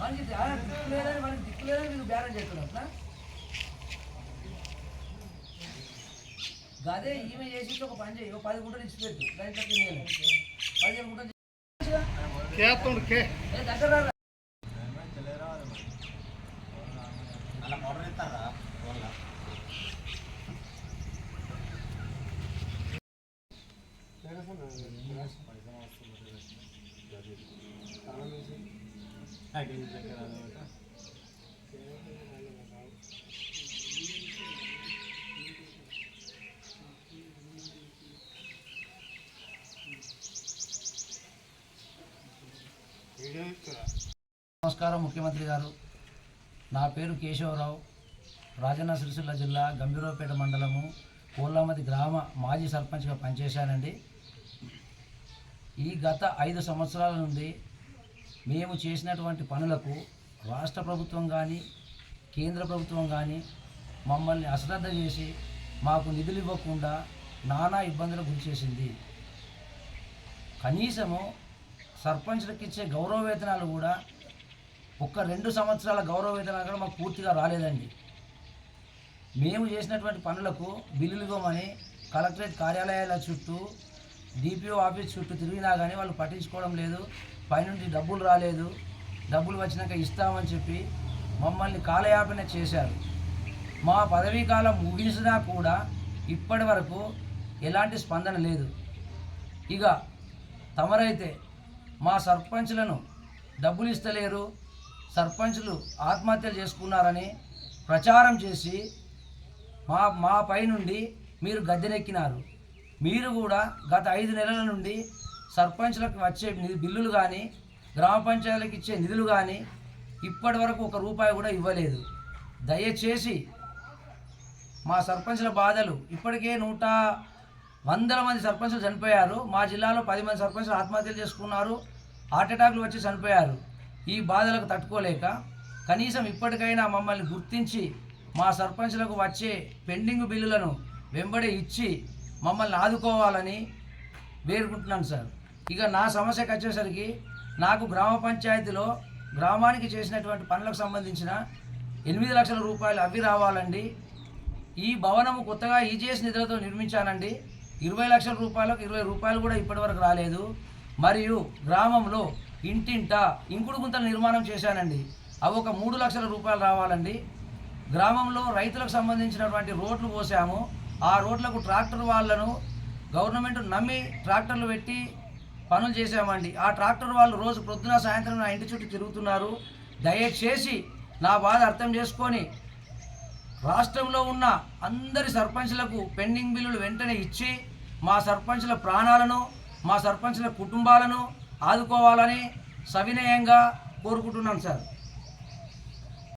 మనకి దిక్కులేదని మీకు బేరం చేస్తున్నా అదే ఈమె చేసి ఒక పని చేయి 10 గుంటలు ఇచ్చిపెట్టు దాంట్లో 15 గుంటలు దగ్గర నమస్కారం ముఖ్యమంత్రి గారు, నా పేరు కేశవరావు, రాజన్న సిరిసిల్ల జిల్లా గంభీరావుపేట మండలము కోళ్ళమది గ్రామ మాజీ సర్పంచ్గా పనిచేశానండి. ఈ గత 5 సంవత్సరాల నుండి మేము చేసినటువంటి పనులకు రాష్ట్ర ప్రభుత్వం కానీ కేంద్ర ప్రభుత్వం కానీ మమ్మల్ని అశ్రద్ధ చేసి మాకు నిధులు ఇవ్వకుండా నానా ఇబ్బందులకు గురి చేసింది. కనీసము సర్పంచ్లకు ఇచ్చే గౌరవ వేతనాలు కూడా 2 సంవత్సరాల గౌరవ వేతనాలు కూడా మాకు పూర్తిగా రాలేదండి. మేము చేసినటువంటి పనులకు బిల్లులు ఇవ్వమని కలెక్టరేట్ కార్యాలయాల చుట్టూ డిపిఓ ఆఫీస్ చుట్టూ తిరిగినా కానీ వాళ్ళు పట్టించుకోవడం లేదు. పైనుండి డబ్బులు రాలేదు, డబ్బులు వచ్చినాక ఇస్తామని చెప్పి మమ్మల్ని కాలయాపన చేశారు. మా పదవీ కాలం ముగిసినా కూడా ఇప్పటి వరకు ఎలాంటి స్పందన లేదు. ఇక తమరైతే మా సర్పంచ్లను డబ్బులు ఇస్తలేరు, సర్పంచ్లు ఆత్మహత్యలు చేసుకున్నారని ప్రచారం చేసి మా పై నుండి మీరు గద్దెనెక్కినారు. మీరు కూడా గత 5 నెలల నుండి సర్పంచ్లకు వచ్చే బిల్లులు కానీ గ్రామ పంచాయతీలకు ఇచ్చే నిధులు కానీ ఇప్పటి వరకు 1 రూపాయి కూడా ఇవ్వలేదు. దయచేసి మా సర్పంచ్ల బాధలు, ఇప్పటికే 100 మంది సర్పంచ్లు చనిపోయారు. మా జిల్లాలో 10 మంది సర్పంచ్లు ఆత్మహత్యలు చేసుకున్నారు, హార్ట్ అటాక్లు వచ్చి చనిపోయారు. ఈ బాధలకు తట్టుకోలేక కనీసం ఇప్పటికైనా మమ్మల్ని గుర్తించి మా సర్పంచ్లకు వచ్చే పెండింగ్ బిల్లులను వెంబడే ఇచ్చి మమ్మల్ని ఆదుకోవాలని వేడుకుంటున్నాను సార్. ఇక నా సమస్యకు వచ్చేసరికి నాకు గ్రామ పంచాయతీలో గ్రామానికి చేసినటువంటి పనులకు సంబంధించిన 8 లక్షల రూపాయలు అవి రావాలండి. ఈ భవనము కొత్తగా ఈజీఎస్ నిధులతో నిర్మించానండి. 20 లక్షల రూపాయలకు 20 రూపాయలు కూడా ఇప్పటివరకు రాలేదు. మరియు గ్రామంలో ఇంటింట ఇంకుడు గుంతల నిర్మాణం చేశానండి, అవి ఒక 3 లక్షల రూపాయలు రావాలండి. గ్రామంలో రైతులకు సంబంధించినటువంటి రోడ్లు పోసాము, ఆ రోడ్లకు ట్రాక్టర్ వాళ్ళను గవర్నమెంట్ నమ్మి ట్రాక్టర్లు పెట్టి పనులు చేశామండి. ఆ ట్రాక్టర్ వాళ్ళు రోజు పొద్దున సాయంత్రం నా ఇంటి చుట్టూ తిరుగుతున్నారు. దయచేసి నా బాధ అర్థం చేసుకొని రాష్ట్రంలో ఉన్న అందరి సర్పంచ్లకు పెండింగ్ బిల్లులు వెంటనే ఇచ్చి మా సర్పంచ్ల ప్రాణాలను మా సర్పంచ్ల కుటుంబాలను ఆదుకోవాలని సవినయంగా కోరుకుంటున్నాను సార్.